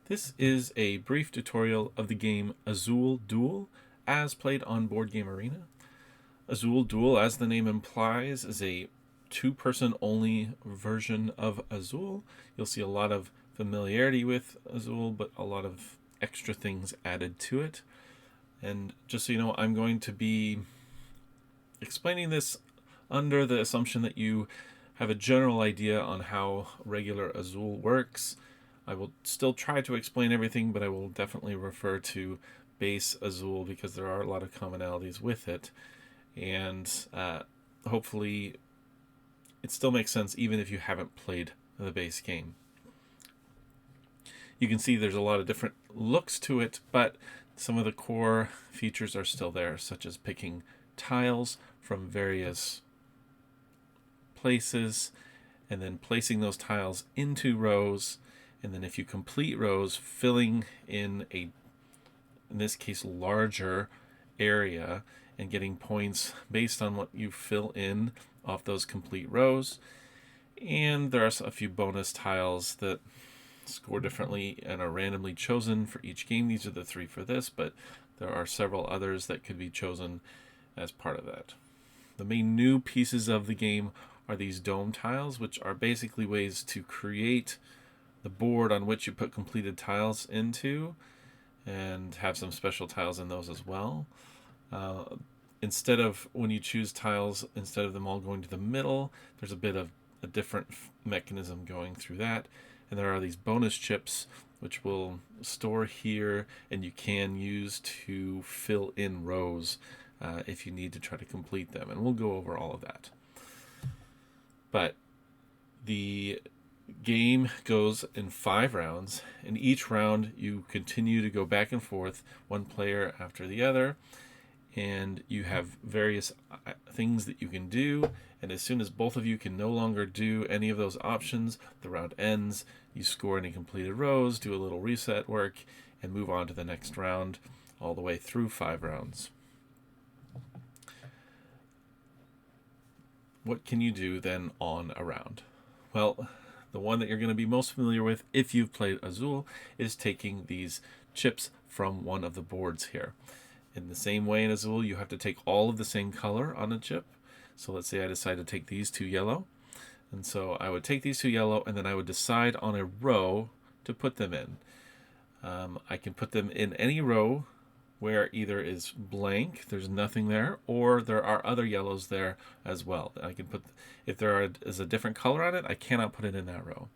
This is a brief tutorial of the game Azul Duel as played on Board Game Arena. Azul Duel, as the name implies, is a two-person only version of Azul. You'll see a lot of familiarity with Azul, but a lot of extra things added to it. And just so you know, I'm going to be explaining this under the assumption that you have a general idea on how regular Azul works. I will still try to explain everything, but I will definitely refer to base Azul because there are a lot of commonalities with it. And hopefully it still makes sense even if you haven't played the base game. You can see there's a lot of different looks to it, but some of the core features are still there, such as picking tiles from various places and then placing those tiles into rows, and then if you complete rows, filling in in this case, larger area and getting points based on what you fill in off those complete rows. And there are a few bonus tiles that score differently and are randomly chosen for each game. These are the three for this, but there are several others that could be chosen as part of that. The main new pieces of the game are these dome tiles, which are basically ways to create the board on which you put completed tiles into, and have some special tiles in those as well. Instead of when you choose tiles, instead of them all going to the middle, there's a bit of a different mechanism going through that. And there are these bonus chips which will store here, and you can use to fill in rows if you need to try to complete them. And we'll go over all of that. But the game goes in 5 rounds, and each round you continue to go back and forth, one player after the other, and you have various things that you can do, and as soon as both of you can no longer do any of those options, the round ends. You score any completed rows, do a little reset work, and move on to the next round, all the way through 5 rounds. What can you do then on a round? Well, the one that you're going to be most familiar with if you've played Azul is taking these chips from one of the boards here. In the same way in Azul, you have to take all of the same color on a chip. So let's say I decide to take these 2 yellow. And so I would take these 2 yellow, and then I would decide on a row to put them in. I can put them in any row where either is blank, there's nothing there, or there are other yellows there as well. I can put, if is a different color on it, I cannot put it in that row.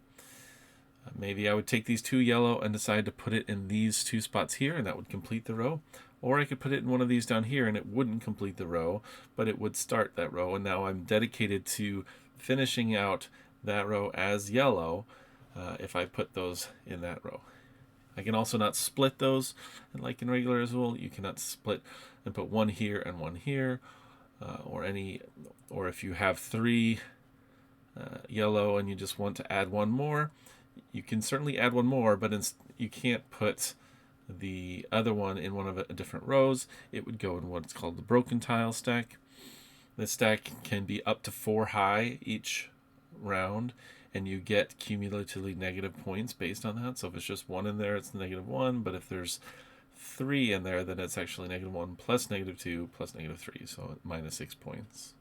Maybe I would take these 2 yellow and decide to put it in these 2 spots here, and that would complete the row. Or I could put it in one of these down here, and it wouldn't complete the row, but it would start that row. And now I'm dedicated to finishing out that row as yellow if I put those in that row. I can also not split those, and like in regular Azul, you cannot split and put one here and one here, or if you have 3 yellow and you just want to add one more, you can certainly add one more, but you can't put the other one in one of a different rows. It would go in what's called the broken tile stack. This stack can be up to 4 high each round, and you get cumulatively negative points based on that. So if it's just 1 in there, it's -1, but if there's 3 in there, then it's actually -1 plus -2 plus -3, so -6 points.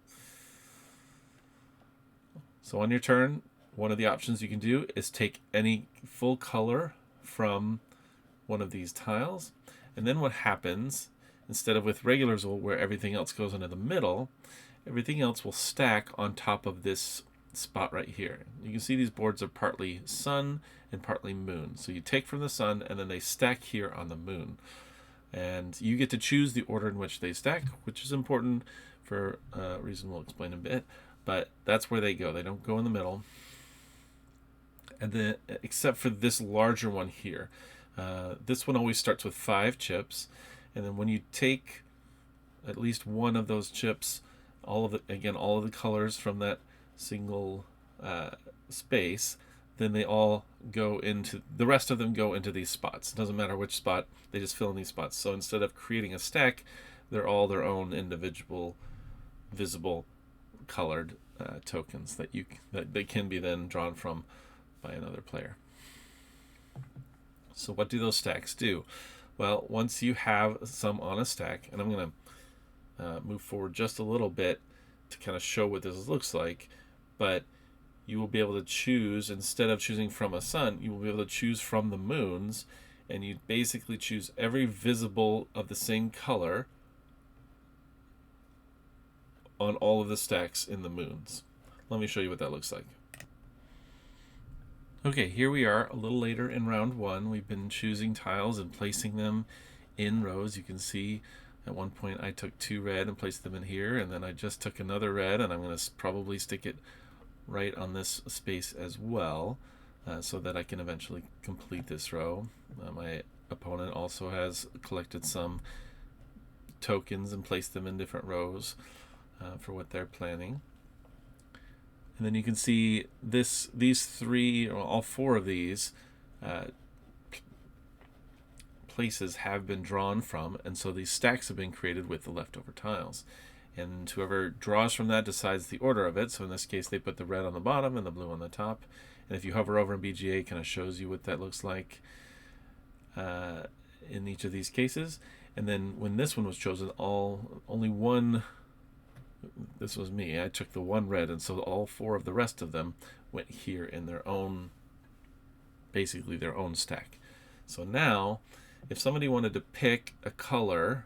So on your turn, one of the options you can do is take any full color from one of these tiles, and then what happens, instead of with regular Azul where everything else goes into the middle, everything else will stack on top of this spot right here. You can see these boards are partly sun and partly moon. So you take from the sun, and then they stack here on the moon. And you get to choose the order in which they stack, which is important for a reason we'll explain in a bit. But that's where they go. They don't go in the middle. And then, except for this larger one here. This one always starts with 5 chips. And then when you take at least one of those chips, all of the colors from that single space, then they all go into, the rest of them go into these spots. It doesn't matter which spot, they just fill in these spots. So instead of creating a stack, they're all their own individual visible colored tokens that they can be then drawn from by another player. So what do those stacks do? Well, once you have some on a stack, and I'm going to move forward just a little bit to kind of show what this looks like, but you will be able to choose, instead of choosing from a sun, you will be able to choose from the moons, and you basically choose every visible of the same color on all of the stacks in the moons. Let me show you what that looks like. Okay, here we are a little later in round one. We've been choosing tiles and placing them in rows. You can see at one point I took 2 red and placed them in here, and then I just took another red, and I'm going to probably stick it right on this space as well, so that I can eventually complete this row. My opponent also has collected some tokens and placed them in different rows for what they're planning. And then you can see these three, or all 4 of these places have been drawn from, and so these stacks have been created with the leftover tiles. And whoever draws from that decides the order of it. So in this case, they put the red on the bottom and the blue on the top. And if you hover over in BGA, it kind of shows you what that looks like in each of these cases. And then when this one was chosen, only one, this was me, I took the 1 red, and so all 4 of the rest of them went here in their own, basically their own stack. So now, if somebody wanted to pick a color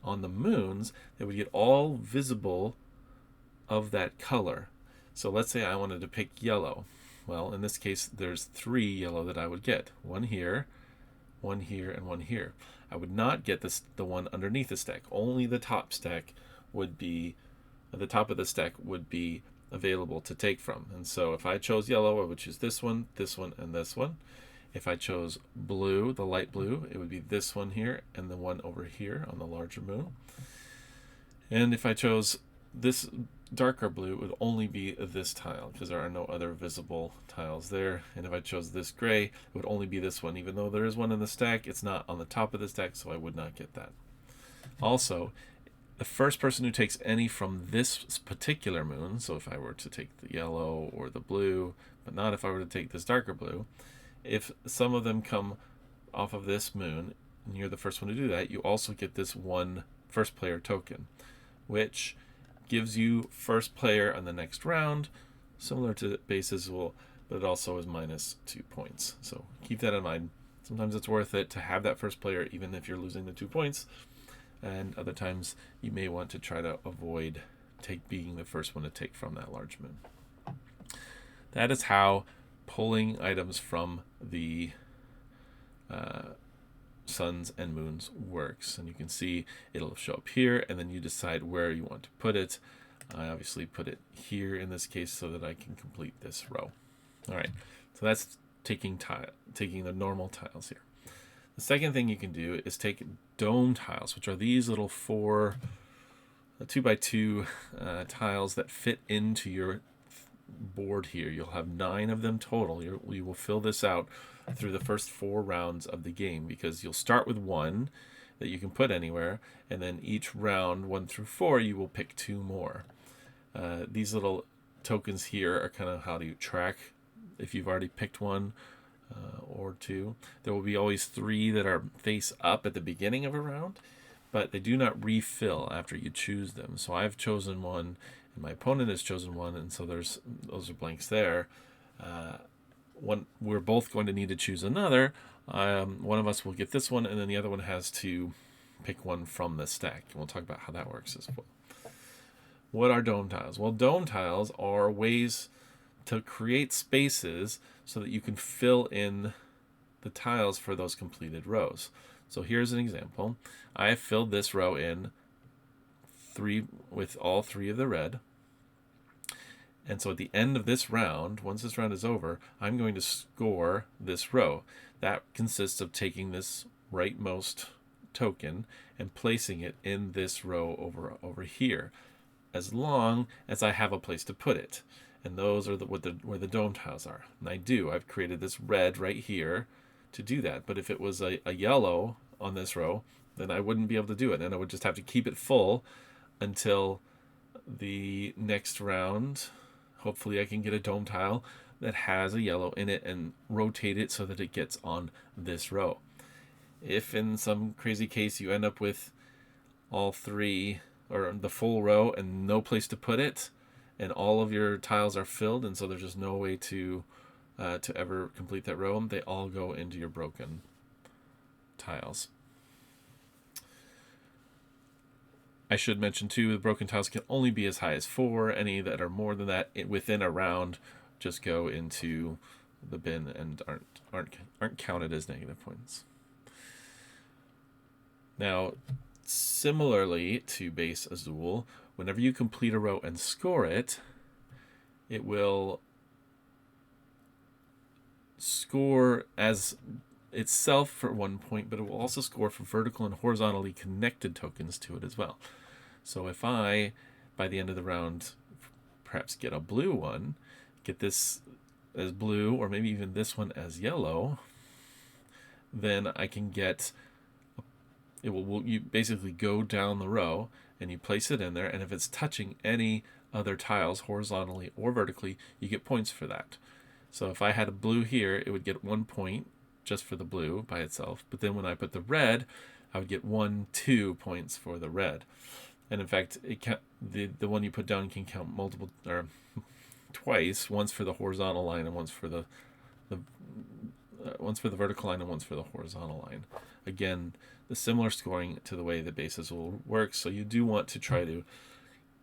on the moons, they would get all visible of that color. So let's say I wanted to pick yellow. Well, in this case, there's 3 yellow that I would get. 1 here, 1 here, and 1 here. I would not get the one underneath the stack. Only the top stack would be, the top of the stack would be available to take from. And so if I chose yellow, I would choose this one, and this one. If I chose blue, the light blue, it would be this one here and the one over here on the larger moon. And if I chose this darker blue, it would only be this tile because there are no other visible tiles there. And if I chose this gray, it would only be this one. Even though there is one in the stack, it's not on the top of the stack, so I would not get that. Also, the first person who takes any from this particular moon, so if I were to take the yellow or the blue, but not if I were to take this darker blue, if some of them come off of this moon, and you're the first one to do that, you also get this 1 first player token, which gives you first player on the next round, similar to base Azul, but it also is -2 points. So keep that in mind. Sometimes it's worth it to have that first player, even if you're losing the 2 points, and other times you may want to try to avoid being the first one to take from that large moon. That is how pulling items from the suns and moons works. And you can see it'll show up here, and then you decide where you want to put it. I obviously put it here in this case so that I can complete this row. All right, so that's taking the normal tiles here. The second thing you can do is take dome tiles, which are these little 4 2x2 tiles that fit into your board here. You'll have 9 of them total. You will fill this out through the first 4 rounds of the game, because you'll start with 1 that you can put anywhere, and then each round 1 through 4 you will pick 2 more. These little tokens here are kind of how do you track if you've already picked 1 or 2. There will be always 3 that are face up at the beginning of a round, but they do not refill after you choose them. So I've chosen 1 and my opponent has chosen 1, and so those are blanks there. We're both going to need to choose another. One of us will get this one, and then the other one has to pick 1 from the stack. And we'll talk about how that works as well. What are dome tiles? Well, dome tiles are ways to create spaces so that you can fill in the tiles for those completed rows. So here's an example. I have filled this row in with all 3 of the red. And so at the end of this round, once this round is over, I'm going to score this row. That consists of taking this rightmost token and placing it in this row over here, as long as I have a place to put it. And those are where the dome tiles are. And I've created this red right here to do that. But if it was a yellow on this row, then I wouldn't be able to do it. And I would just have to keep it full until the next round. Hopefully I can get a dome tile that has a yellow in it and rotate it so that it gets on this row. If in some crazy case you end up with all three or the full row and no place to put it, and all of your tiles are filled, and so there's just no way to ever complete that row, they all go into your broken tiles. I should mention too, the broken tiles can only be as high as 4. Any that are more than that within a round just go into the bin and aren't counted as negative points. Now, similarly to base Azul, whenever you complete a row and score it, it will score as itself for 1 point, but it will also score for vertical and horizontally connected tokens to it as well. So if I, by the end of the round, perhaps get a blue one, get this as blue, or maybe even this one as yellow, then I can get, you basically go down the row and you place it in there, and if it's touching any other tiles horizontally or vertically, you get points for that. So if I had a blue here, it would get 1 point just for the blue by itself, but then when I put the red, I would get 2 points for the red. And in fact, the one you put down can count multiple or twice, once for the horizontal line and once for the vertical line and once for the horizontal line. Again, the similar scoring to the way the base Azul works. So you do want to try to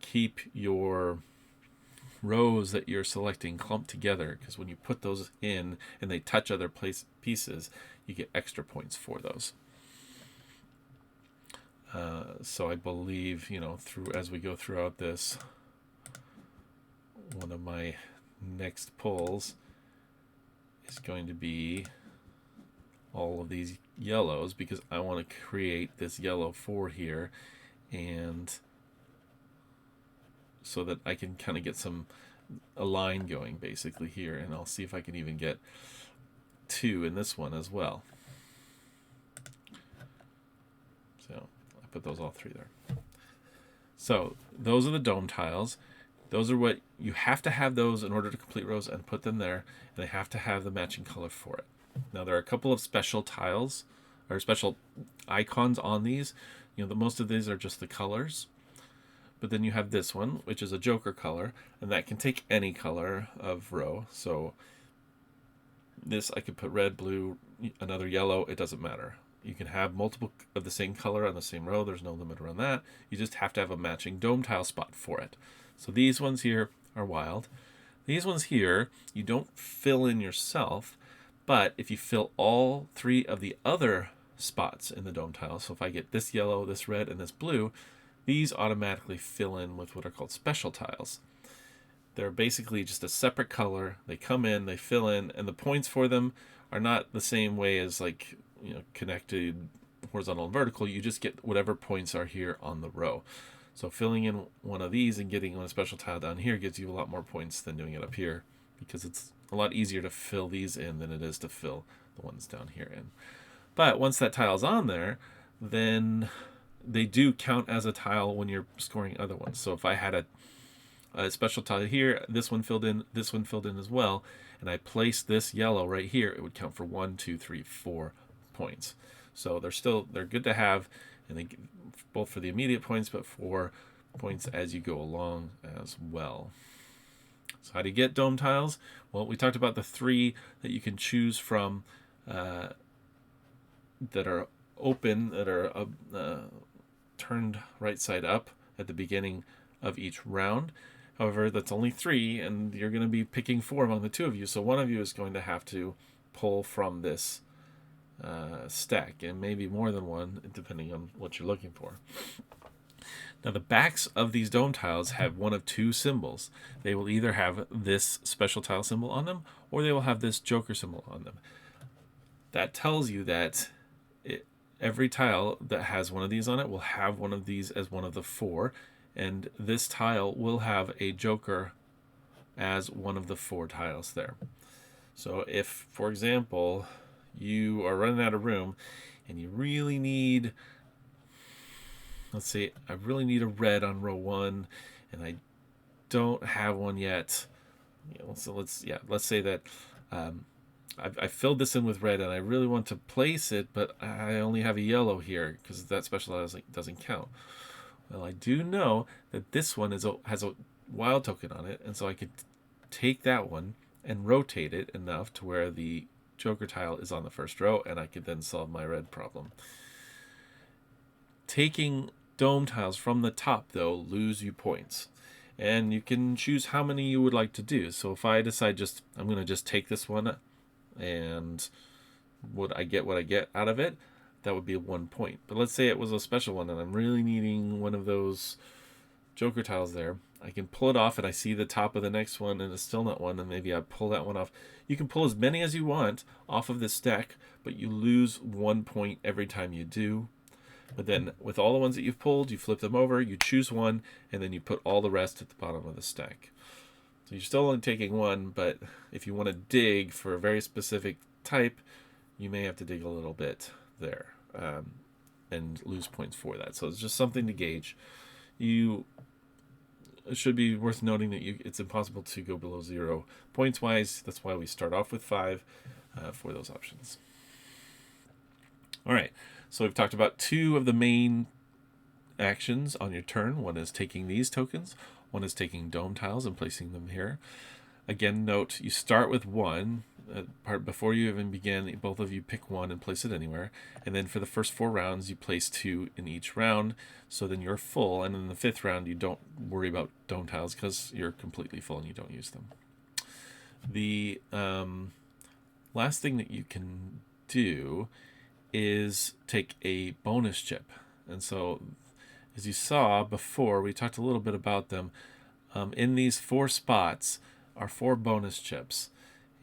keep your rows that you're selecting clumped together, because when you put those in and they touch other pieces, you get extra points for those. So I believe, as we go throughout this, one of my next pulls is going to be all of these yellows, because I want to create this yellow 4 here, and so that I can kind of get a line going basically here, and I'll see if I can even get 2 in this one as well. So I put those all 3 there. So those are the dome tiles. Those are what you have to have those in order to complete rows and put them there, and they have to have the matching color for it. Now there are a couple of special tiles or special icons on these. Most of these are just the colors. But then you have this one, which is a joker color, and that can take any color of row. So this, I could put red, blue, another yellow, it doesn't matter. You can have multiple of the same color on the same row. There's no limit around that. You just have to have a matching dome tile spot for it. So these ones here are wild. These ones here, you don't fill in yourself, but if you fill all 3 of the other spots in the dome tile, so if I get this yellow, this red, and this blue, these automatically fill in with what are called special tiles. They're basically just a separate color. They come in, they fill in, and the points for them are not the same way as connected horizontal and vertical. You just get whatever points are here on the row. So filling in one of these and getting a special tile down here gives you a lot more points than doing it up here, because it's a lot easier to fill these in than it is to fill the ones down here in. But once that tile's on there, then they do count as a tile when you're scoring other ones. So if I had a special tile here, this one filled in, this one filled in as well, and I placed this yellow right here, it would count for 1, 2, 3, 4 points. So they're good to have, and they both for the immediate points, but for points as you go along as well. So how do you get dome tiles? Well, we talked about the 3 that you can choose from that are open, that are turned right side up at the beginning of each round. However, that's only 3, and you're going to be picking 4 among the 2 of you, so one of you is going to have to pull from this stack, and maybe more than one, depending on what you're looking for. Now, the backs of these dome tiles have one of 2 symbols. They will either have this special tile symbol on them, or they will have this joker symbol on them. That tells you that every tile that has one of these on it will have one of these as one of the 4, and this tile will have a joker as one of the 4 tiles there. So if, for example, you are running out of room and you really need, let's say, I really need a red on row 1 and I don't have one yet So let's say that I filled this in with red and I really want to place it, but I only have a yellow here because that special doesn't count. Well, I do know that this one has a wild token on it, and so I could take that one and rotate it enough to where the Joker tile is on the first row, and I could then solve my red problem. Taking dome tiles from the top, though, lose you points. And you can choose how many you would like to do. So if I decide I'm going to just take this one, and what I get out of it, that would be 1 point. But let's say it was a special one and I'm really needing one of those Joker tiles there. I can pull it off and I see the top of the next one and it's still not one, and maybe I pull that one off. You can pull as many as you want off of this stack, but you lose 1 point every time you do. But then with all the ones that you've pulled, you flip them over, you choose one, and then you put all the rest at the bottom of the stack. So you're still only taking one, but if you want to dig for a very specific type, you may have to dig a little bit there and lose points for that. So it's just something to gauge. It should be worth noting that it's impossible to go below 0 points wise. That's why we start off with 5 for those options. All right, so we've talked about 2 of the main actions on your turn. One is taking these tokens. One is taking dome tiles and placing them here. Again, note, you start with 1. Before you even begin, both of you pick 1 and place it anywhere. And then for the first 4 rounds, you place 2 in each round. So then you're full. And in the 5th round, you don't worry about dome tiles because you're completely full and you don't use them. The last thing that you can do is take a bonus chip. And so, as you saw before, we talked a little bit about them. In these 4 spots are 4 bonus chips.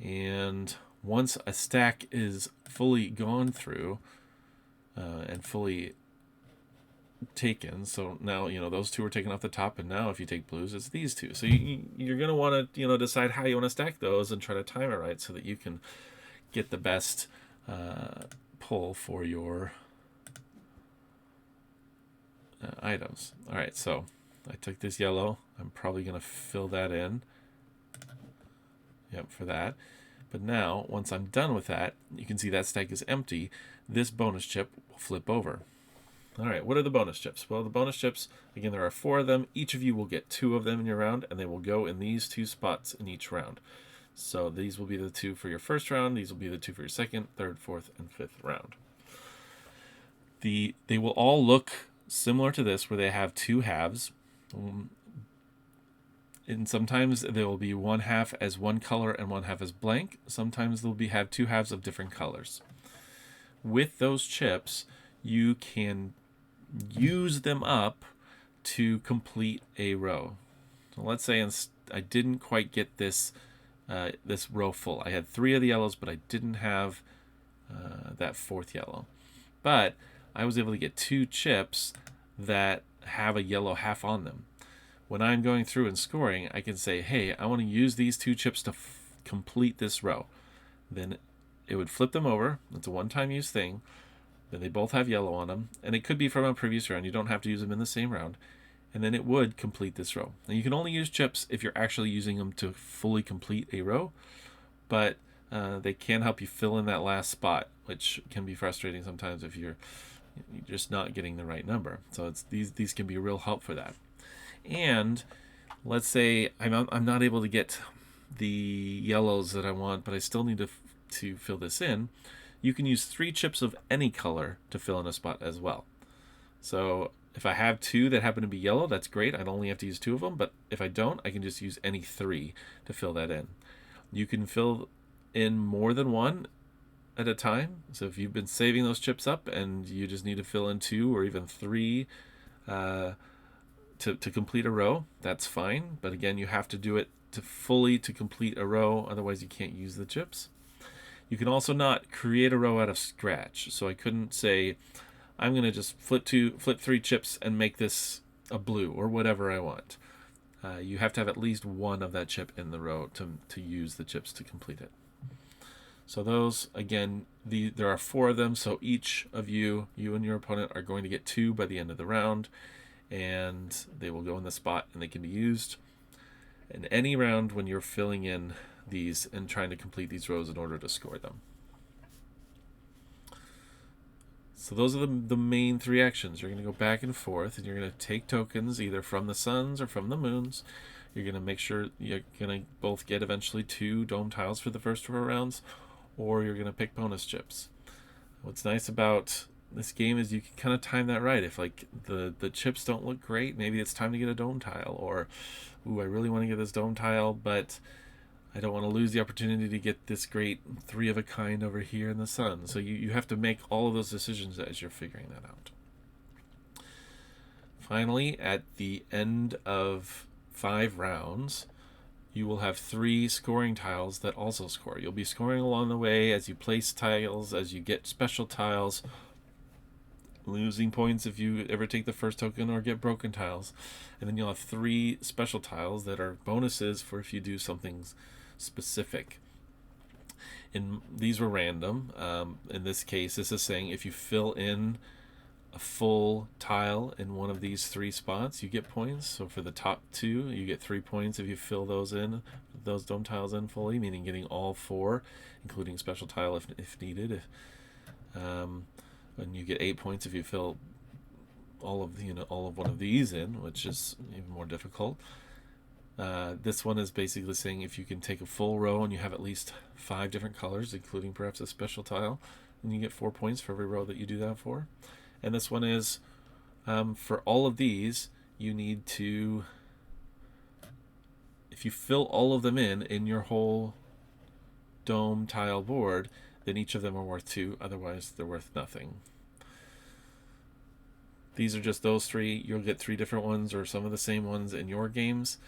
And once a stack is fully gone through and fully taken, so now those 2 are taken off the top, and now if you take blues, it's these 2. So you're going to want to decide how you want to stack those and try to time it right so that you can get the best pull for your items. All right, so I took this yellow. I'm probably going to fill that in. Yep, for that. But now, once I'm done with that, you can see that stack is empty. This bonus chip will flip over. All right, what are the bonus chips? Well, the bonus chips, again, there are 4 of them. Each of you will get 2 of them in your round, and they will go in these 2 spots in each round. So these will be the 2 for your first round. These will be the 2 for your second, third, fourth, and 5th round. They will all look similar to this, where they have 2 halves. And sometimes there will be 1 half as one color and 1 half as blank. Sometimes they'll have 2 halves of different colors. With those chips, you can use them up to complete a row. So let's say I didn't quite get this row full. I had 3 of the yellows, but I didn't have that 4th yellow. But I was able to get 2 chips that have a yellow half on them. When I'm going through and scoring, I can say, hey, I want to use these 2 chips to complete this row. Then it would flip them over. It's a one-time use thing. Then they both have yellow on them. And it could be from a previous round. You don't have to use them in the same round. And then it would complete this row. And you can only use chips if you're actually using them to fully complete a row. But they can help you fill in that last spot, which can be frustrating sometimes if you're just not getting the right number. So these can be a real help for that. And let's say I'm not able to get the yellows that I want, but I still need to fill this in. You can use 3 chips of any color to fill in a spot as well. So if I have 2 that happen to be yellow, that's great. I'd only have to use 2 of them. But if I don't, I can just use any 3 to fill that in. You can fill in more than 1 at a time. So if you've been saving those chips up and you just need to fill in 2 or even 3 to complete a row, that's fine. But again, you have to do it to complete a row. Otherwise, you can't use the chips. You can also not create a row out of scratch. So I couldn't say, I'm going to just flip 3 chips and make this a blue or whatever I want. You have to have at least 1 of that chip in the row to use the chips to complete it. So those, again, there are 4 of them. So each of you and your opponent are going to get 2 by the end of the round. And they will go in the spot and they can be used. in any round when you're filling in these and trying to complete these rows in order to score them. So those are the main three actions. You're going to go back and forth, and you're going to take tokens either from the suns or from the moons. You're going to make sure you're going to both get eventually 2 dome tiles for the first 4 rounds, or you're going to pick bonus chips. What's nice about this game is you can kind of time that right. If like the chips don't look great, maybe it's time to get a dome tile, or ooh, I really want to get this dome tile, but I don't want to lose the opportunity to get this great 3 of a kind over here in the sun. So you have to make all of those decisions as you're figuring that out. Finally, at the end of 5 rounds, you will have 3 scoring tiles that also score. You'll be scoring along the way as you place tiles, as you get special tiles, losing points if you ever take the first token or get broken tiles. And then you'll have 3 special tiles that are bonuses for if you do something specific. And these were random. In this case, this is saying if you fill in a full tile in one of these 3 spots, you get points. So for the top 2, you get 3 points if you fill those dome tiles in fully, meaning getting all 4, including special tile if needed. And you get 8 points if you fill all of one of these in, which is even more difficult. This one is basically saying if you can take a full row and you have at least 5 different colors, including perhaps a special tile, then you get 4 points for every row that you do that for. And this one is for all of these, you need to, if you fill all of them in your whole dome tile board, then each of them are worth 2, otherwise they're worth nothing. These are just those 3. You'll get 3 different ones or some of the same ones in your games.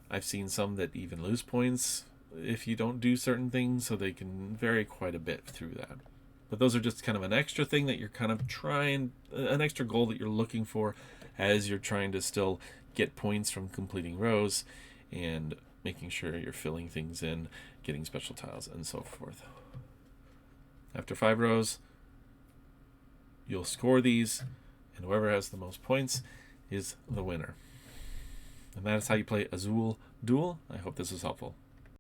I've seen some that even lose points if you don't do certain things, so they can vary quite a bit through that. But those are just kind of an extra thing that you're kind of trying, an extra goal that you're looking for as you're trying to still get points from completing rows and making sure you're filling things in, getting special tiles, and so forth. After 5 rows, you'll score these, and whoever has the most points is the winner. And that is how you play Azul Duel. I hope this was helpful.